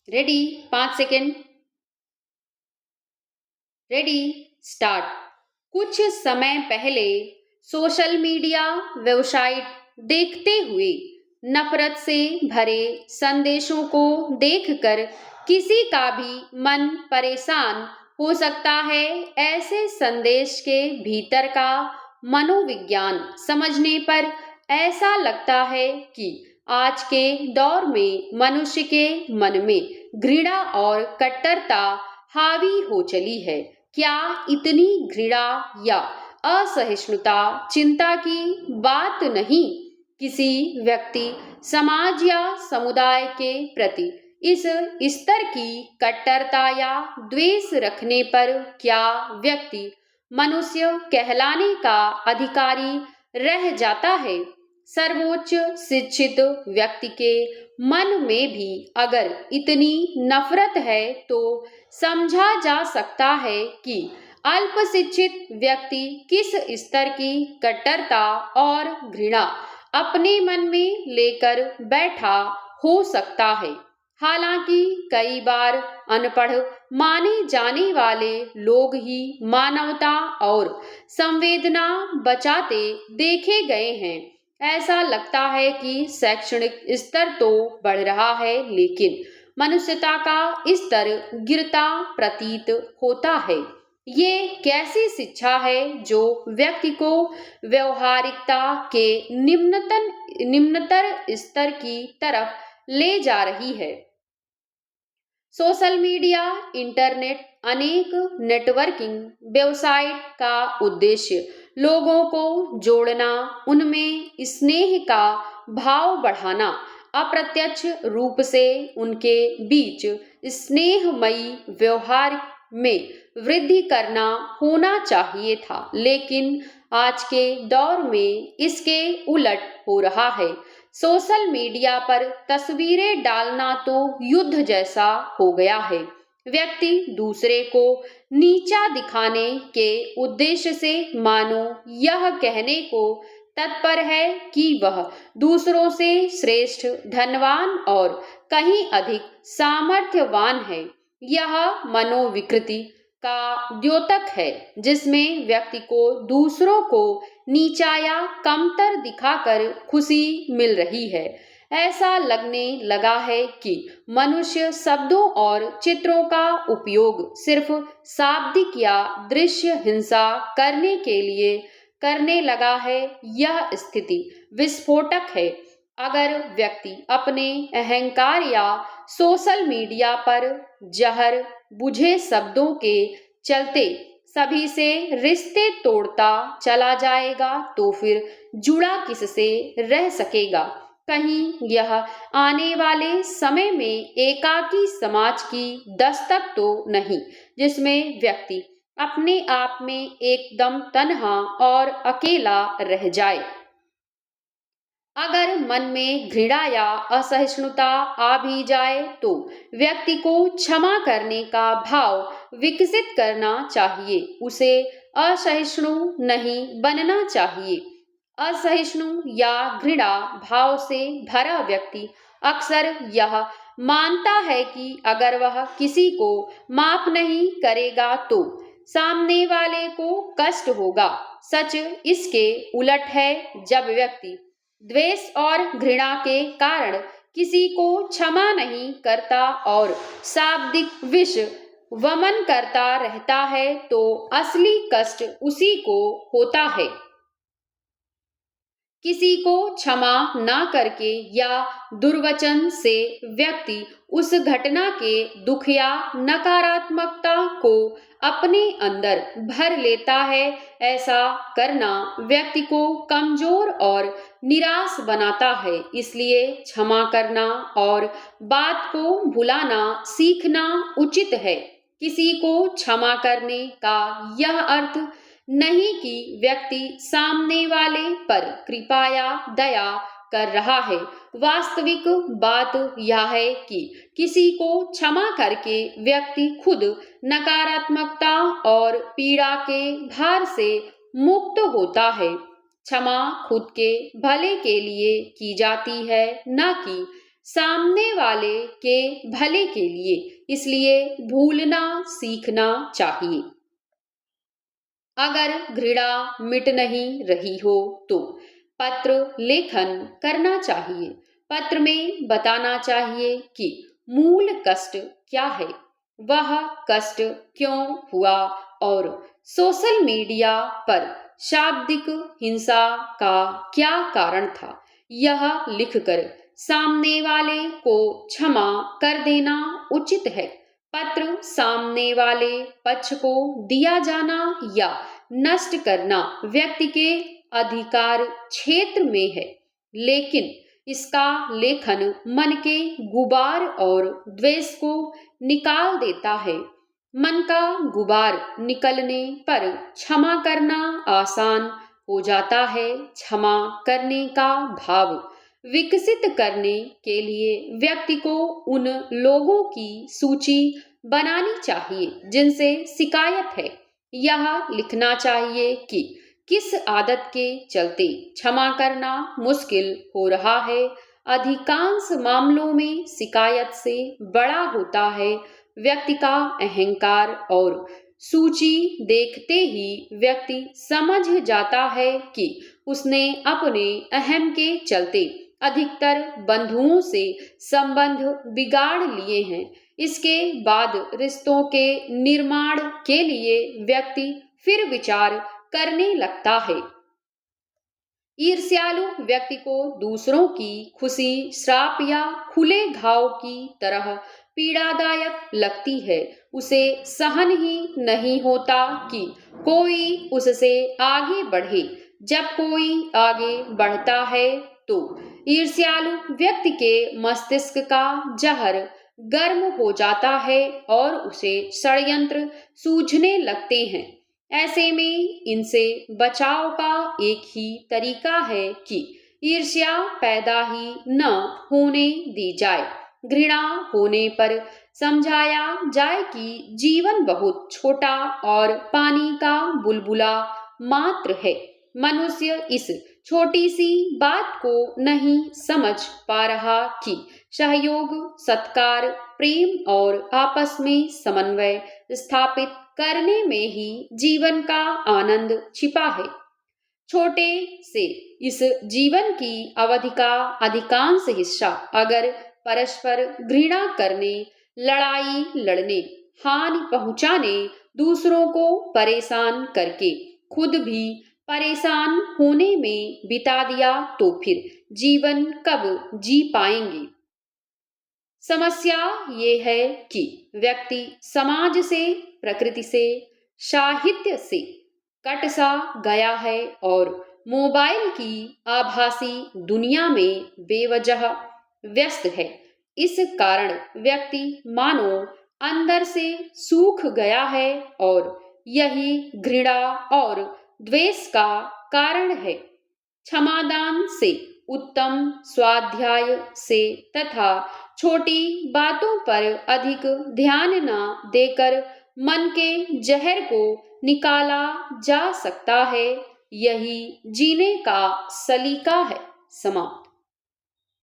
Ready? 5 second. Ready, start. कुछ समय पहले सोशल मीडिया वेबसाइट देखते हुए नफरत से भरे संदेशों को देखकर किसी का भी मन परेशान हो सकता है। ऐसे संदेश के भीतर का मनोविज्ञान समझने पर ऐसा लगता है कि आज के दौर में मनुष्य के मन में घृणा और कट्टरता हावी हो चली है। क्या इतनी घृणा या असहिष्णुता चिंता की बात नहीं? किसी व्यक्ति, समाज या समुदाय के प्रति इस स्तर की कट्टरता या द्वेष रखने पर क्या व्यक्ति मनुष्य कहलाने का अधिकारी रह जाता है? सर्वोच्च शिक्षित व्यक्ति के मन में भी अगर इतनी नफरत है तो समझा जा सकता है कि अल्प शिक्षित व्यक्ति किस स्तर की कट्टरता और घृणा अपने मन में लेकर बैठा हो सकता है। हालांकि कई बार अनपढ़ माने जाने वाले लोग ही मानवता और संवेदना बचाते देखे गए हैं। ऐसा लगता है कि शैक्षणिक स्तर तो बढ़ रहा है लेकिन मनुष्यता का स्तर गिरता प्रतीत होता है। ये कैसी शिक्षा है जो व्यक्ति को व्यवहारिकता के निम्नतर स्तर की तरफ ले जा रही है? सोशल मीडिया, इंटरनेट, अनेक नेटवर्किंग वेबसाइट का उद्देश्य लोगों को जोड़ना, उनमें स्नेह का भाव बढ़ाना, अप्रत्यक्ष रूप से उनके बीच स्नेहमयी व्यवहार में वृद्धि करना होना चाहिए था। लेकिन आज के दौर में इसके उलट हो रहा है। सोशल मीडिया पर तस्वीरें डालना तो युद्ध जैसा हो गया है। व्यक्ति दूसरे को नीचा दिखाने के उद्देश्य से मानो यह कहने को तत्पर है कि वह दूसरों से श्रेष्ठ, धनवान और कहीं अधिक सामर्थ्यवान है। यह मनोविकृति का द्योतक है जिसमें व्यक्ति को दूसरों को नीचा या कमतर दिखाकर खुशी मिल रही है। ऐसा लगने लगा है कि मनुष्य शब्दों और चित्रों का उपयोग सिर्फ शाब्दिक या दृश्य हिंसा करने के लिए करने लगा है। यह स्थिति विस्फोटक है। अगर व्यक्ति अपने अहंकार या सोशल मीडिया पर जहर बुझे शब्दों के चलते सभी से रिश्ते तोड़ता चला जाएगा तो फिर जुड़ा किससे रह सकेगा? कहीं यह आने वाले समय में एकाकी समाज की दस्तक तो नहीं जिसमें व्यक्ति अपने आप में एकदम तन्हा और अकेला रह जाए? अगर मन में घृणा या असहिष्णुता आ भी जाए तो व्यक्ति को क्षमा करने का भाव विकसित करना चाहिए। उसे असहिष्णु नहीं बनना चाहिए। असहिष्णु या घृणा भाव से भरा व्यक्ति अक्सर यह मानता है कि अगर वह किसी को माफ नहीं करेगा तो सामने वाले को कष्ट होगा। सच इसके उलट है। जब व्यक्ति द्वेष और घृणा के कारण किसी को क्षमा नहीं करता और शाब्दिक विष वमन करता रहता है तो असली कष्ट उसी को होता है। किसी को क्षमा ना करके या दुर्वचन से व्यक्ति उस घटना के दुख या नकारात्मकता को अपने अंदर भर लेता है। ऐसा करना व्यक्ति को कमजोर और निराश बनाता है। इसलिए क्षमा करना और बात को भुलाना सीखना उचित है। किसी को क्षमा करने का यह अर्थ नहीं कि व्यक्ति सामने वाले पर कृपा या दया कर रहा है। वास्तविक बात यह है कि किसी को क्षमा करके व्यक्ति खुद नकारात्मकता और पीड़ा के भार से मुक्त होता है। क्षमा खुद के भले के लिए की जाती है, न कि सामने वाले के भले के लिए, इसलिए भूलना सीखना चाहिए। अगर घृणा मिट नहीं रही हो तो पत्र लेखन करना चाहिए। पत्र में बताना चाहिए कि मूल कष्ट क्या है, वह कष्ट क्यों हुआ और सोशल मीडिया पर शाब्दिक हिंसा का क्या कारण था। यह लिखकर सामने वाले को क्षमा कर देना उचित है। पत्र सामने वाले पक्ष को दिया जाना या नष्ट करना व्यक्ति के अधिकार क्षेत्र में है, लेकिन इसका लेखन मन के गुबार और द्वेष को निकाल देता है। मन का गुबार निकलने पर क्षमा करना आसान हो जाता है। क्षमा करने का भाव विकसित करने के लिए व्यक्ति को उन लोगों की सूची बनानी चाहिए जिनसे शिकायत है। यह लिखना चाहिए कि किस आदत के चलते क्षमा करना मुश्किल हो रहा है। अधिकांश मामलों में शिकायत से बड़ा होता है व्यक्ति का अहंकार, और सूची देखते ही व्यक्ति समझ जाता है कि उसने अपने अहम के चलते अधिकतर बंधुओं से संबंध बिगाड़ लिए हैं। इसके बाद रिश्तों के निर्माण के लिए व्यक्ति फिर विचार करने लगता है। ईर्ष्यालु व्यक्ति को दूसरों की खुशी श्राप या खुले घाव की तरह पीड़ादायक लगती है। उसे सहन ही नहीं होता कि कोई उससे आगे बढ़े। जब कोई आगे बढ़ता है तो ईर्ष्यालु व्यक्ति के मस्तिष्क का जहर गर्म हो जाता है और उसे षड्यंत्र सूझने लगते हैं। ऐसे में इनसे बचाव का एक ही तरीका है कि ईर्ष्या पैदा ही न होने दी जाए। घृणा होने पर समझाया जाए कि जीवन बहुत छोटा और पानी का बुलबुला मात्र है। मनुष्य इस छोटी सी बात को नहीं समझ पा रहा कि सहयोग, सत्कार, प्रेम और आपस में समन्वय स्थापित करने में ही जीवन का आनंद छिपा है। छोटे से इस जीवन की अवधि का अधिकांश हिस्सा अगर परस्पर घृणा करने, लड़ाई लड़ने, हानि पहुंचाने, दूसरों को परेशान करके खुद भी परेशान होने में बिता दिया तो फिर जीवन कब जी पाएंगे। समस्या ये है कि व्यक्ति समाज से, प्रकृति से, साहित्य से कट सा गया है और मोबाइल की आभासी दुनिया में बेवजह व्यस्त है। इस कारण व्यक्ति मानो अंदर से सूख गया है और यही घृणा और द्वेष का कारण है। क्षमादान से, उत्तम स्वाध्याय से तथा छोटी बातों पर अधिक ध्यान न देकर मन के जहर को निकाला जा सकता है। यही जीने का सलीका है। समाप्त।